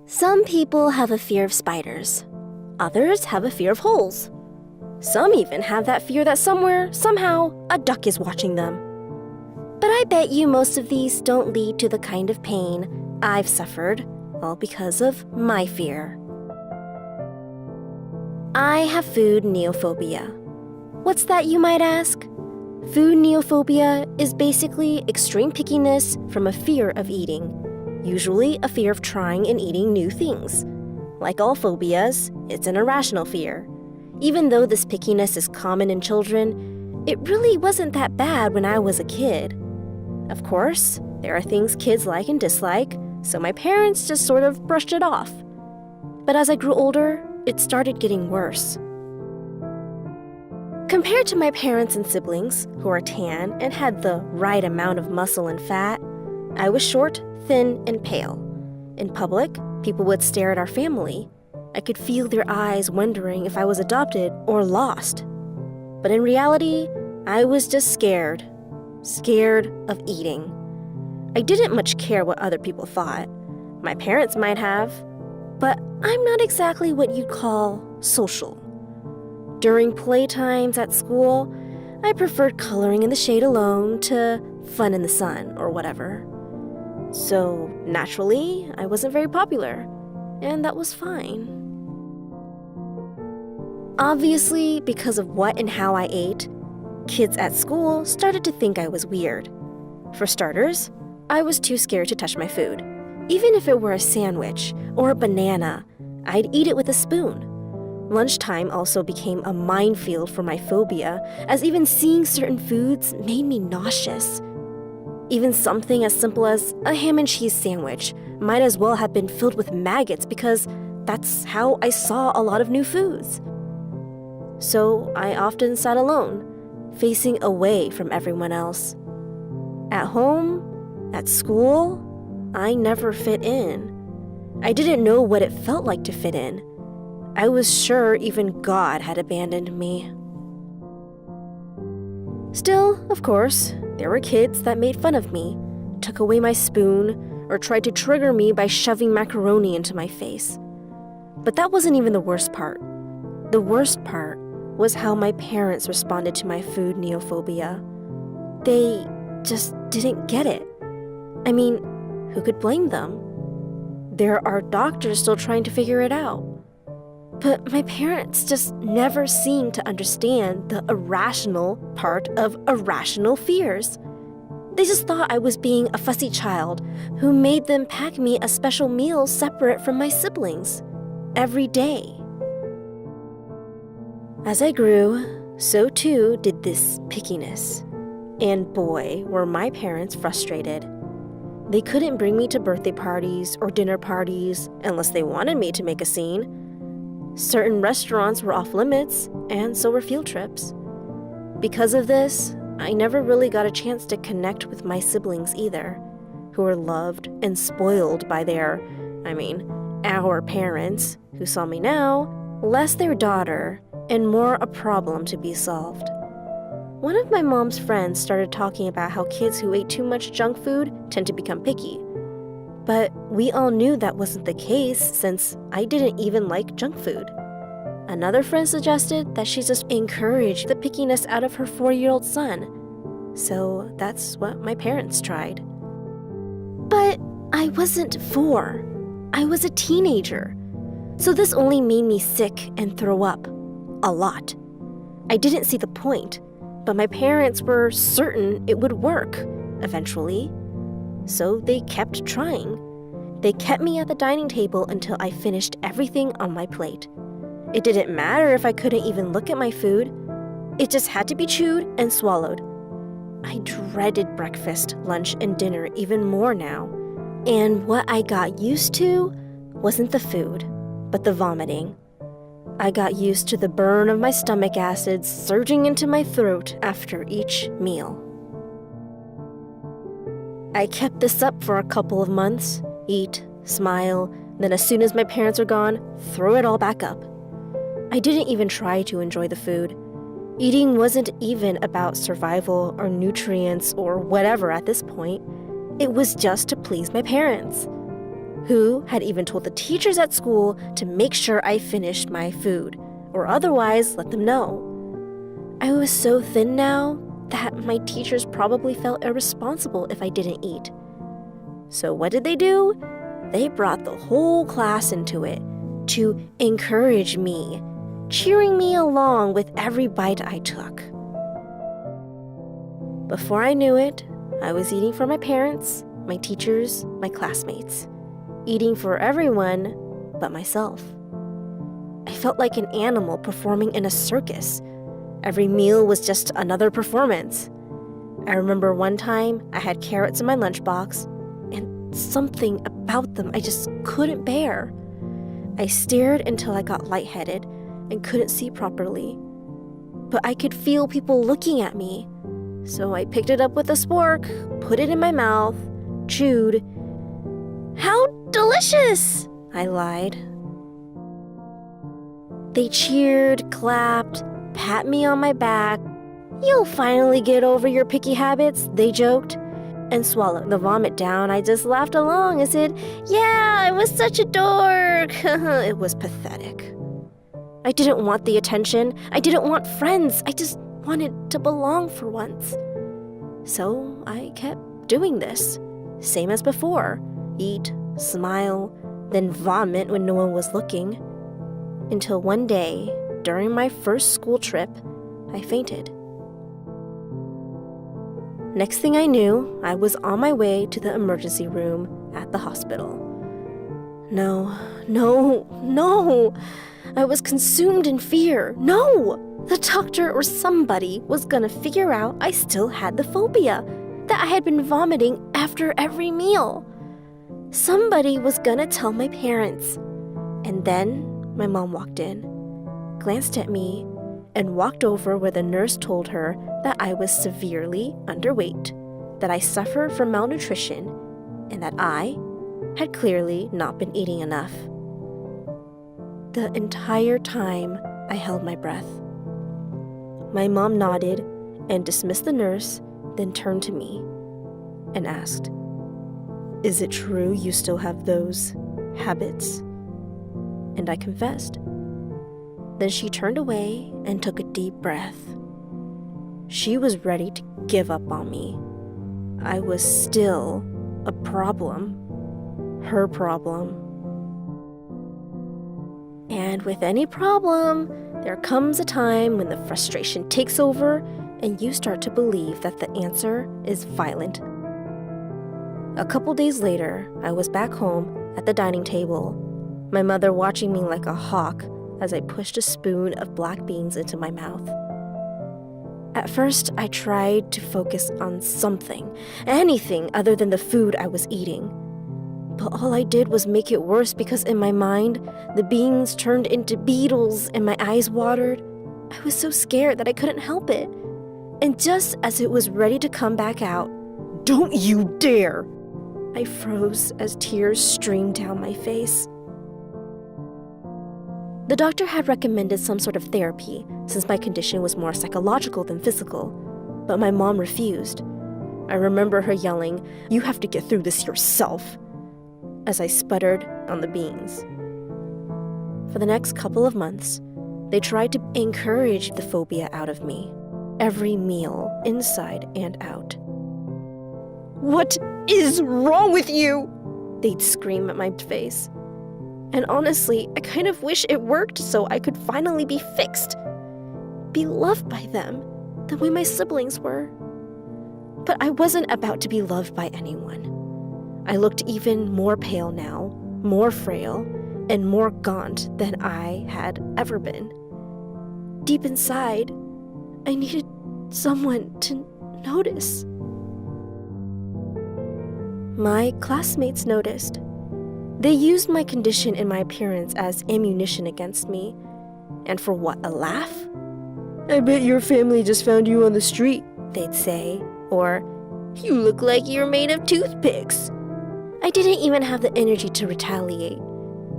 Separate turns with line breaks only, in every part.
Some people have a fear of spiders. Others have a fear of holes. Some even have that fear that somewhere, somehow, a duck is watching them. But I bet you most of these don't lead to the kind of pain I've suffered, all because of my fear. I have food neophobia. What's that, you might ask? Food neophobia is basically extreme pickiness from a fear of eating, usually a fear of trying and eating new things. Like all phobias, it's an irrational fear. Even though this pickiness is common in children, it really wasn't that bad when I was a kid. Of course, there are things kids like and dislike, so my parents just sort of brushed it off. But as I grew older, it started getting worse. Compared to my parents and siblings, who are tan and had the right amount of muscle and fat, I was short, thin, and pale. In public, people would stare at our family. I could feel their eyes wondering if I was adopted or lost. But in reality, I was just scared of eating. I didn't much care what other people thought. My parents might have, but I'm not exactly what you'd call social. During playtimes at school, I preferred coloring in the shade alone to fun in the sun or whatever. So naturally, I wasn't very popular, and that was fine. Obviously, because of what and how I ate, kids at school started to think I was weird. For starters, I was too scared to touch my food. Even if it were a sandwich or a banana, I'd eat it with a spoon. Lunchtime also became a minefield for my phobia, as even seeing certain foods made me nauseous. Even something as simple as a ham and cheese sandwich might as well have been filled with maggots because that's how I saw a lot of new foods. So I often sat alone, facing away from everyone else. At home, at school, I never fit in. I didn't know what it felt like to fit in. I was sure even God had abandoned me. Still, of course, there were kids that made fun of me, took away my spoon, or tried to trigger me by shoving macaroni into my face. But that wasn't even the worst part. The worst part was how my parents responded to my food neophobia. They just didn't get it. I mean, who could blame them? There are doctors still trying to figure it out. But my parents just never seemed to understand the irrational part of irrational fears. They just thought I was being a fussy child who made them pack me a special meal separate from my siblings every day. As I grew, so too did this pickiness. And boy, were my parents frustrated. They couldn't bring me to birthday parties or dinner parties unless they wanted me to make a scene. Certain restaurants were off limits, and so were field trips. Because of this, I never really got a chance to connect with my siblings either, who were loved and spoiled by our parents, who saw me now less their daughter and more a problem to be solved. One of my mom's friends started talking about how kids who ate too much junk food tend to become picky. But we all knew that wasn't the case since I didn't even like junk food. Another friend suggested that she just encouraged the pickiness out of her 4-year-old son. So that's what my parents tried. But I wasn't 4. I was a teenager. So this only made me sick and throw up. A lot. I didn't see the point, but my parents were certain it would work, eventually. So they kept trying. They kept me at the dining table until I finished everything on my plate. It didn't matter if I couldn't even look at my food. It just had to be chewed and swallowed. I dreaded breakfast, lunch, and dinner even more now. And what I got used to wasn't the food, but the vomiting. I got used to the burn of my stomach acids surging into my throat after each meal. I kept this up for a couple of months, eat, smile, then as soon as my parents are gone, throw it all back up. I didn't even try to enjoy the food. Eating wasn't even about survival or nutrients or whatever at this point. It was just to please my parents. who had even told the teachers at school to make sure I finished my food, or otherwise let them know. I was so thin now that my teachers probably felt irresponsible if I didn't eat. So what did they do? They brought the whole class into it to encourage me, cheering me along with every bite I took. Before I knew it, I was eating for my parents, my teachers, my classmates, eating for everyone but myself. I felt like an animal performing in a circus. Every meal was just another performance. I remember one time I had carrots in my lunchbox, and something about them I just couldn't bear. I stared until I got lightheaded and couldn't see properly. But I could feel people looking at me. So I picked it up with a spork, put it in my mouth, chewed. "How delicious!" I lied. They cheered, clapped, pat me on my back. "You'll finally get over your picky habits," they joked, and swallowed the vomit down. I just laughed along and said, "Yeah, I was such a dork." It was pathetic. I didn't want the attention. I didn't want friends. I just wanted to belong for once. So I kept doing this, same as before. Eat, smile, then vomit when no one was looking. Until one day, during my first school trip, I fainted. Next thing I knew, I was on my way to the emergency room at the hospital. No. I was consumed in fear. No! The doctor or somebody was gonna figure out I still had the phobia, that I had been vomiting after every meal. Somebody was gonna tell my parents. And then my mom walked in, glanced at me, and walked over where the nurse told her that I was severely underweight, that I suffered from malnutrition, and that I had clearly not been eating enough. The entire time, I held my breath. My mom nodded and dismissed the nurse, then turned to me and asked, "Is it true you still have those habits?" And I confessed. Then she turned away and took a deep breath. She was ready to give up on me. I was still a problem, her problem. And with any problem, there comes a time when the frustration takes over and you start to believe that the answer is violent. A couple days later, I was back home at the dining table, my mother watching me like a hawk as I pushed a spoon of black beans into my mouth. At first, I tried to focus on something, anything other than the food I was eating. But all I did was make it worse because in my mind, the beans turned into beetles and my eyes watered. I was so scared that I couldn't help it. And just as it was ready to come back out, "Don't you dare!" I froze as tears streamed down my face. The doctor had recommended some sort of therapy since my condition was more psychological than physical, but my mom refused. I remember her yelling, "You have to get through this yourself," as I sputtered on the beans. For the next couple of months, they tried to encourage the phobia out of me, every meal, inside and out. "What is wrong with you?" they'd scream at my face. And honestly, I kind of wish it worked so I could finally be fixed. Be loved by them, the way my siblings were. But I wasn't about to be loved by anyone. I looked even more pale now, more frail, and more gaunt than I had ever been. Deep inside, I needed someone to notice. My classmates noticed. They used my condition and my appearance as ammunition against me. And for what, a laugh? "I bet your family just found you on the street," they'd say. Or, "You look like you're made of toothpicks." I didn't even have the energy to retaliate.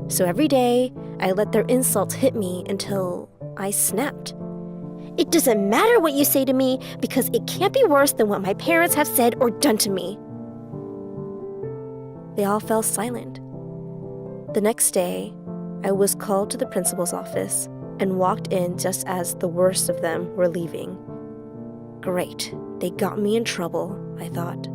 So every day, I let their insults hit me until I snapped. "It doesn't matter what you say to me because it can't be worse than what my parents have said or done to me." They all fell silent. The next day, I was called to the principal's office and walked in just as the worst of them were leaving. Great, they got me in trouble, I thought.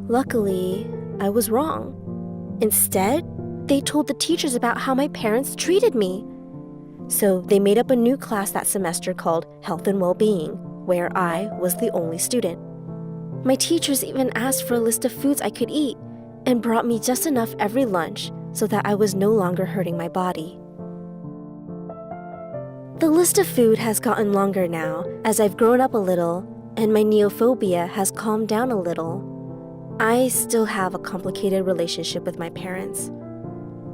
Luckily, I was wrong. Instead, they told the teachers about how my parents treated me. So they made up a new class that semester called Health and Well-Being, where I was the only student. My teachers even asked for a list of foods I could eat and brought me just enough every lunch so that I was no longer hurting my body. The list of food has gotten longer now as I've grown up a little and my neophobia has calmed down a little. I still have a complicated relationship with my parents.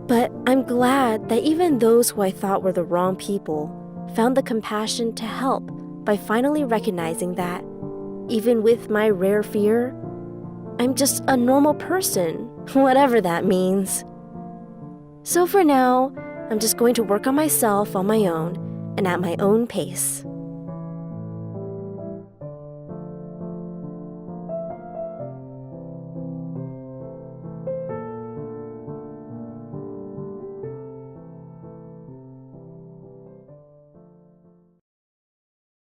But I'm glad that even those who I thought were the wrong people found the compassion to help by finally recognizing that, even with my rare fear, I'm just a normal person, whatever that means. So for now, I'm just going to work on myself on my own and at my own pace.